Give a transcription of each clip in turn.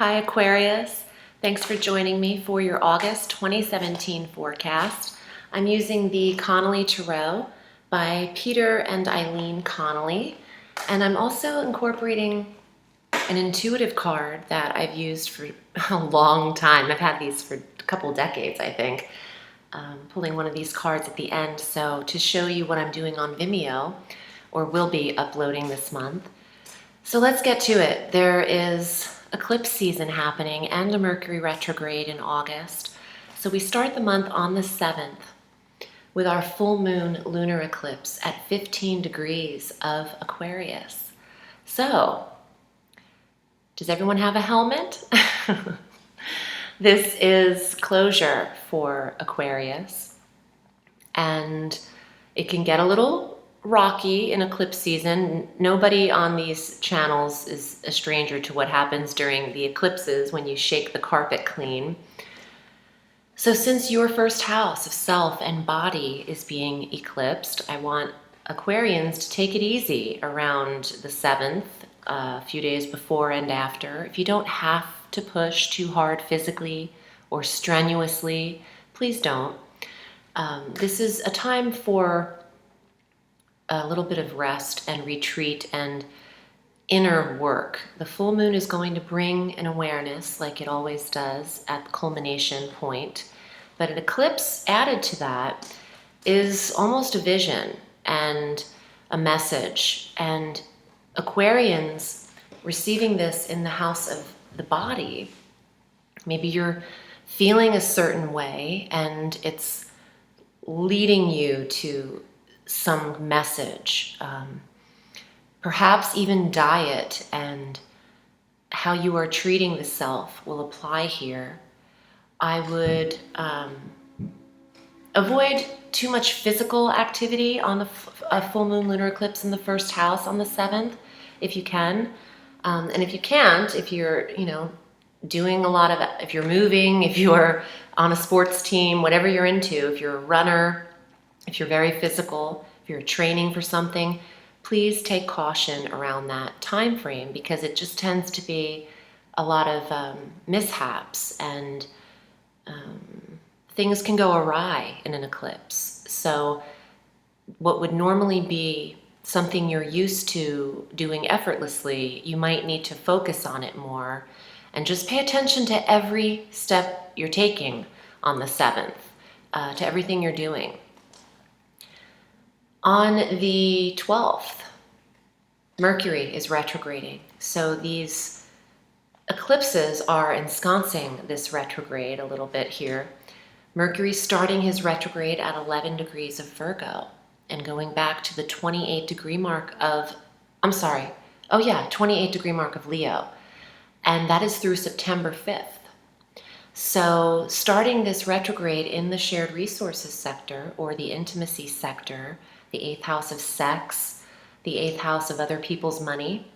Hi Aquarius, thanks for joining me for your August 2017 forecast. I'm using the Connolly Tarot by Peter and Eileen Connolly, and I'm also incorporating an intuitive card that I've used for a long time. I've had these for a couple decades, I think. Pulling one of these cards at the end, so to show you what I'm doing on Vimeo, or will be uploading this month. So let's get to it. There is eclipse season happening and a Mercury retrograde in August. So we start the month on the 7th with our full moon lunar eclipse at 15 degrees of Aquarius. So, does everyone have a helmet? This is closure for Aquarius, and it can get a little rocky in eclipse season. Nobody on these channels is a stranger to what happens during the eclipses when you shake the carpet clean. So since your first house of self and body is being eclipsed, I want Aquarians to take it easy around the 7th, a few days before and after. If you don't have to push too hard physically or strenuously, please don't. This is a time for a little bit of rest and retreat and inner work. The full moon is going to bring an awareness, like it always does, at the culmination point. But an eclipse added to that is almost a vision and a message. And Aquarians receiving this in the house of the body, maybe you're feeling a certain way and it's leading you to some message, perhaps even diet and how you are treating the self will apply here. I would avoid too much physical activity on the full moon lunar eclipse in the first house on the 7th, if you can. And if you can't, if you're, doing a lot of, if you're moving, if you're on a sports team, whatever you're into, if you're a runner, if you're very physical, if you're training for something, please take caution around that time frame, because it just tends to be a lot of mishaps and things can go awry in an eclipse. So what would normally be something you're used to doing effortlessly, you might need to focus on it more and just pay attention to every step you're taking on the 7th, to everything you're doing. On the 12th, Mercury is retrograding. So these eclipses are ensconcing this retrograde a little bit here. Mercury's starting his retrograde at 11 degrees of Virgo and going back to the 28 degree mark of, 28 degree mark of Leo. And that is through September 5th. So starting this retrograde in the shared resources sector or the intimacy sector, the 8th house of sex, the 8th house of other people's money.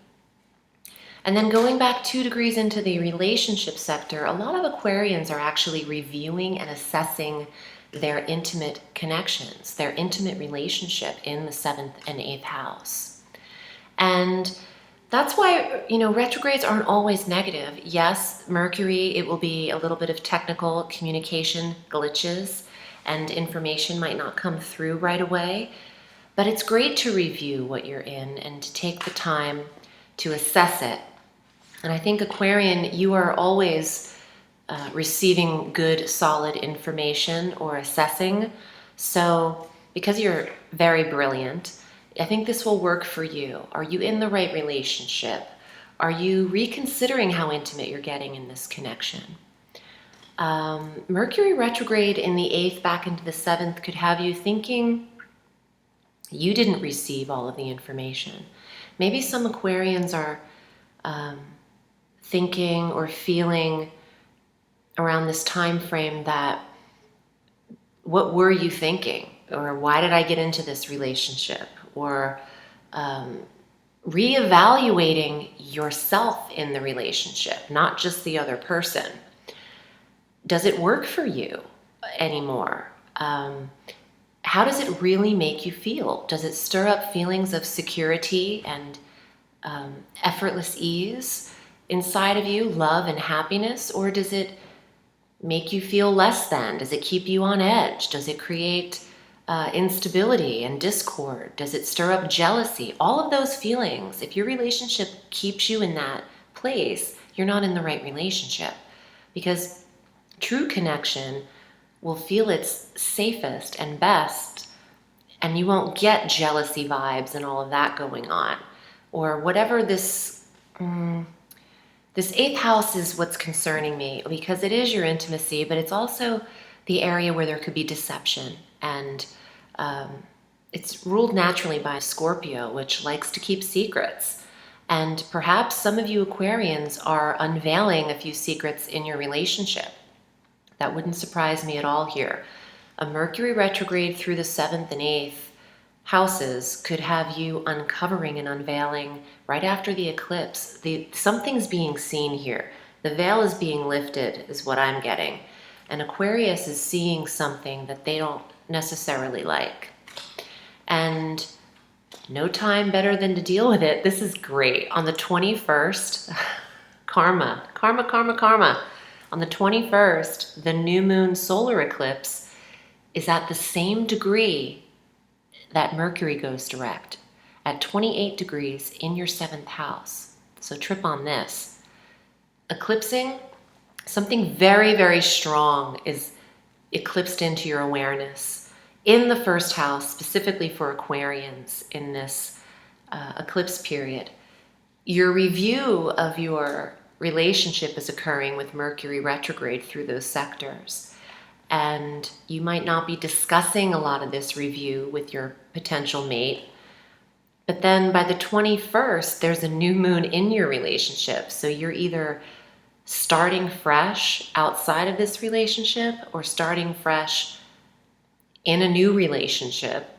And then going back 2 degrees into the relationship sector, a lot of Aquarians are actually reviewing and assessing their intimate connections, their intimate relationship in the 7th and 8th house. And that's why, retrogrades aren't always negative. Yes, Mercury, it will be a little bit of technical communication glitches and information might not come through right away. But it's great to review what you're in and to take the time to assess it. And I think Aquarian, you are always receiving good, solid information or assessing. So because you're very brilliant, I think this will work for you. Are you in the right relationship? Are you reconsidering how intimate you're getting in this connection? Mercury retrograde in the 8th back into the 7th could have you thinking you didn't receive all of the information. Maybe some Aquarians are thinking or feeling around this time frame that, what were you thinking? Or why did I get into this relationship? Or reevaluating yourself in the relationship, not just the other person. Does it work for you anymore? How does it really make you feel? Does it stir up feelings of security and effortless ease? inside of you love and happiness, or does it make you feel less than? Does it keep you on edge? Does it create instability and discord? Does it stir up jealousy? All of those feelings, if your relationship keeps you in that place, you're not in the right relationship. Because true connection will feel its safest and best, and you won't get jealousy vibes and all of that going on. Or whatever this eighth house is what's concerning me, because it is your intimacy, but it's also the area where there could be deception. And it's ruled naturally by Scorpio, which likes to keep secrets. And perhaps some of you Aquarians are unveiling a few secrets in your relationship. That wouldn't surprise me at all here. A Mercury retrograde through the 7th and 8th houses could have you uncovering and unveiling right after the eclipse. Something's being seen here. The veil is being lifted is what I'm getting. And Aquarius is seeing something that they don't necessarily like. And no time better than to deal with it. This is great. On the 21st, karma. On the 21st, the new moon solar eclipse is at the same degree that Mercury goes direct, at 28 degrees in your 7th house. So trip on this. Eclipsing, something very, very strong is eclipsed into your awareness in the 1st house, specifically for Aquarians in this eclipse period. Your review of your relationship is occurring with Mercury retrograde through those sectors. And you might not be discussing a lot of this review with your potential mate. But then by the 21st, there's a new moon in your relationship. So you're either starting fresh outside of this relationship or starting fresh in a new relationship.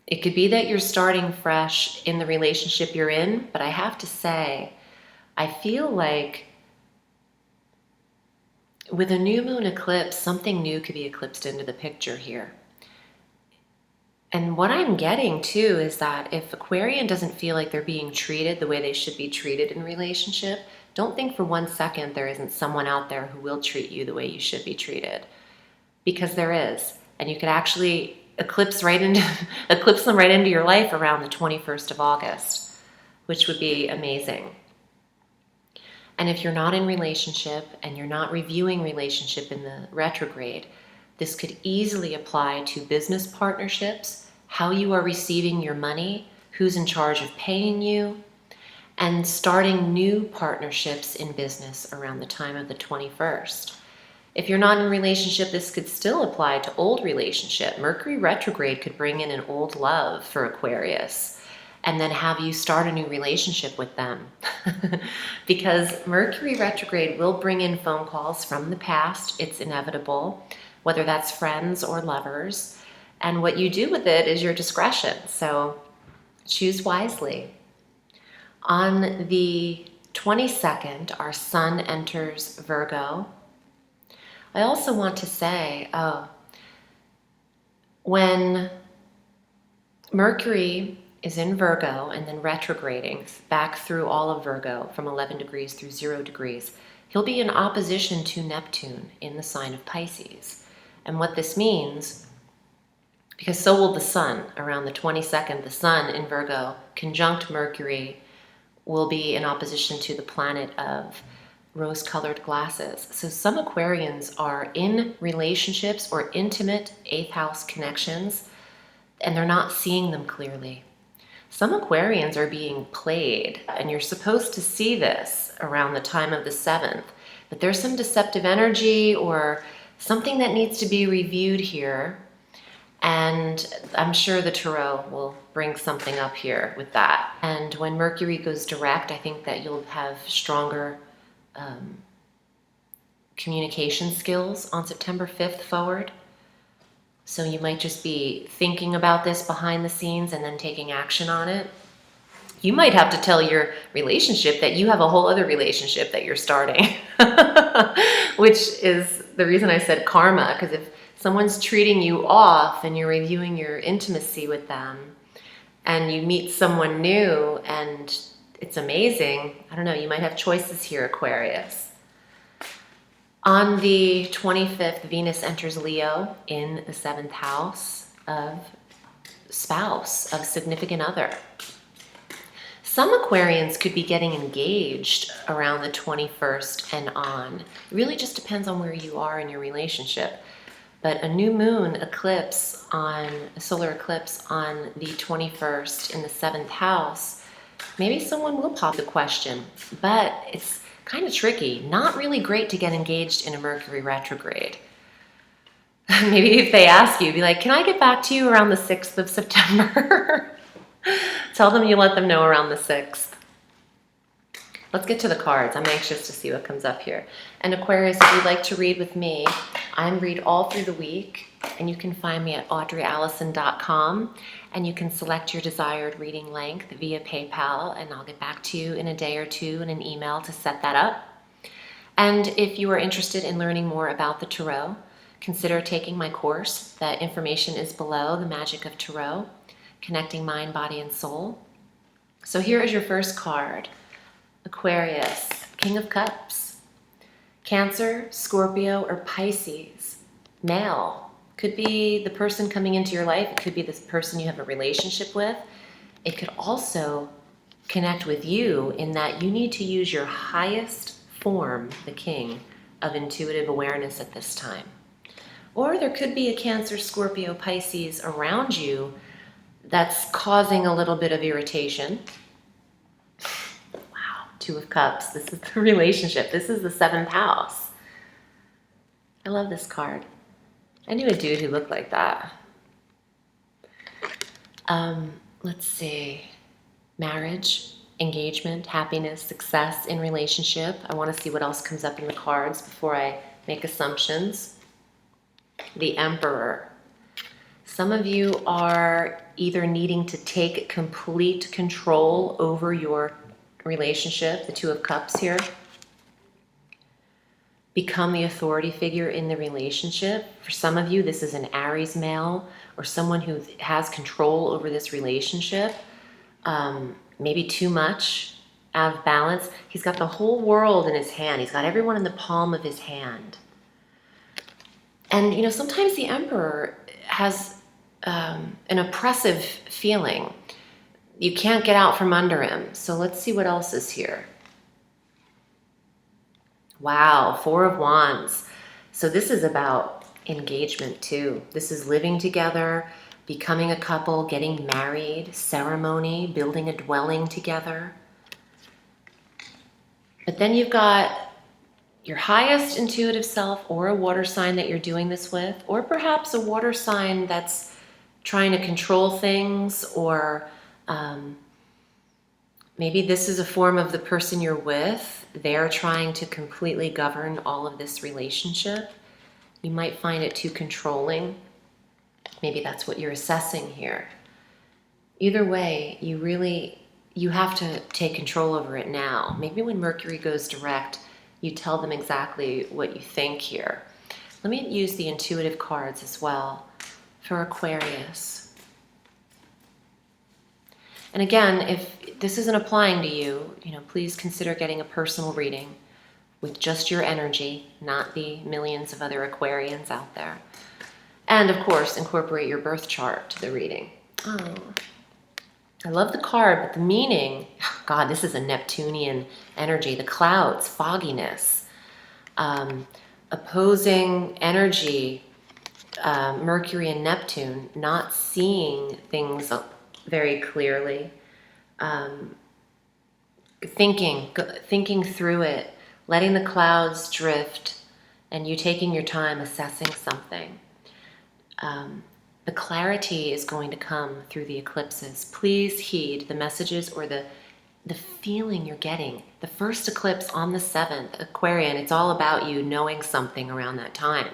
It could be that you're starting fresh in the relationship you're in, but I have to say, I feel like with a new moon eclipse, something new could be eclipsed into the picture here. And what I'm getting too is that if Aquarian doesn't feel like they're being treated the way they should be treated in relationship, don't think for 1 second there isn't someone out there who will treat you the way you should be treated. Because there is. And you could actually eclipse them right into your life around the 21st of August, which would be amazing. And if you're not in relationship and you're not reviewing relationship in the retrograde, this could easily apply to business partnerships, how you are receiving your money, who's in charge of paying you, and starting new partnerships in business around the time of the 21st. If you're not in a relationship, this could still apply to old relationship. Mercury retrograde could bring in an old love for Aquarius and then have you start a new relationship with them. Because Mercury retrograde will bring in phone calls from the past. It's inevitable, whether that's friends or lovers. And what you do with it is your discretion. So choose wisely. On the 22nd, our sun enters Virgo. I also want to say, when Mercury is in Virgo and then retrograding back through all of Virgo from 11 degrees through 0 degrees, he'll be in opposition to Neptune in the sign of Pisces. And what this means, because so will the sun around the 22nd, the sun in Virgo conjunct Mercury will be in opposition to the planet of rose-colored glasses. So some Aquarians are in relationships or intimate 8th house connections, and they're not seeing them clearly. Some Aquarians are being played, and you're supposed to see this around the time of the 7th, but there's some deceptive energy or something that needs to be reviewed here, and I'm sure the Tarot will bring something up here with that. And when Mercury goes direct, I think that you'll have stronger communication skills on September 5th forward. So you might just be thinking about this behind the scenes and then taking action on it. You might have to tell your relationship that you have a whole other relationship that you're starting, which is the reason I said karma, because if someone's treating you off and you're reviewing your intimacy with them and you meet someone new and it's amazing. I don't know, you might have choices here, Aquarius. On the 25th, Venus enters Leo in the 7th house of spouse, of significant other. Some Aquarians could be getting engaged around the 21st and on. It really just depends on where you are in your relationship. But a new moon eclipse a solar eclipse on the 21st in the 7th house, maybe someone will pop the question, but it's kind of tricky. Not really great to get engaged in a Mercury retrograde. Maybe if they ask you, be like, can I get back to you around the 6th of September? Tell them you let them know around the 6th. Let's get to the cards. I'm anxious to see what comes up here. And Aquarius, if you'd like to read with me, I read all through the week, and you can find me at audreyalison.com, and you can select your desired reading length via PayPal, and I'll get back to you in a day or two in an email to set that up. And if you are interested in learning more about the Tarot, consider taking my course. That information is below, The Magic of Tarot, Connecting Mind, Body, and Soul. So here is your first card. Aquarius, King of Cups. Cancer, Scorpio, or Pisces. Male. Could be the person coming into your life. It could be this person you have a relationship with. It could also connect with you in that you need to use your highest form, the King, of intuitive awareness at this time. Or there could be a Cancer, Scorpio, Pisces around you that's causing a little bit of irritation. Wow, Two of Cups. This is the relationship. This is the 7th house. I love this card. I knew a dude who looked like that. Let's see. Marriage, engagement, happiness, success in relationship. I want to see what else comes up in the cards before I make assumptions. The Emperor. Some of you are either needing to take complete control over your relationship, the Two of Cups here. Become the authority figure in the relationship. For some of you, this is an Aries male or someone who has control over this relationship. Maybe too much, out of balance. He's got the whole world in his hand. He's got everyone in the palm of his hand. And, you know, sometimes the Emperor has an oppressive feeling. You can't get out from under him. So let's see what else is here. Wow, Four of Wands. So this is about engagement too. This is living together, becoming a couple, getting married, ceremony, building a dwelling together. But then you've got your highest intuitive self, or a water sign that you're doing this with, or perhaps a water sign that's trying to control things, or maybe this is a form of the person you're with. They're trying to completely govern all of this relationship. You might find it too controlling. Maybe that's what you're assessing here. Either way, you have to take control over it now. Maybe when Mercury goes direct, you tell them exactly what you think here. Let me use the intuitive cards as well for Aquarius. And again, if this isn't applying to you, please consider getting a personal reading with just your energy, not the millions of other Aquarians out there. And of course, incorporate your birth chart to the reading. Oh, I love the card, but the meaning, God, this is a Neptunian energy. The clouds, fogginess, opposing energy, Mercury and Neptune, not seeing things very clearly, thinking through it, letting the clouds drift, and you taking your time assessing something. The clarity is going to come through the eclipses. Please heed the messages or the feeling you're getting. The first eclipse on the 7th, Aquarian, it's all about you knowing something around that time.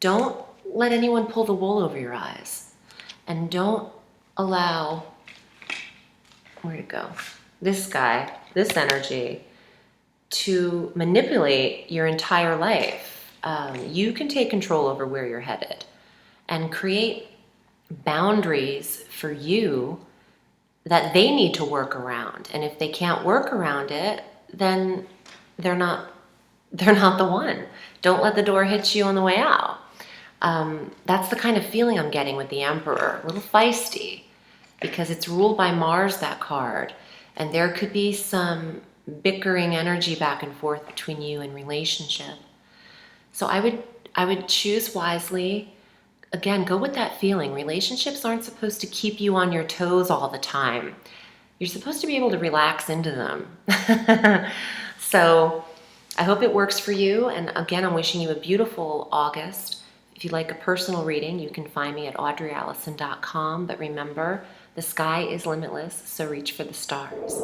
Don't let anyone pull the wool over your eyes. And don't allow, where'd it go? This guy, this energy, to manipulate your entire life. You can take control over where you're headed and create boundaries for you that they need to work around. And if they can't work around it, then they're not the one. Don't let the door hit you on the way out. That's the kind of feeling I'm getting with the Emperor. A little feisty, because it's ruled by Mars, that card. And there could be some bickering energy back and forth between you and relationship. So I would choose wisely. Again, go with that feeling. Relationships aren't supposed to keep you on your toes all the time. You're supposed to be able to relax into them. So I hope it works for you. And again, I'm wishing you a beautiful August. If you'd like a personal reading, you can find me at audreyalison.com. But remember, the sky is limitless, so reach for the stars.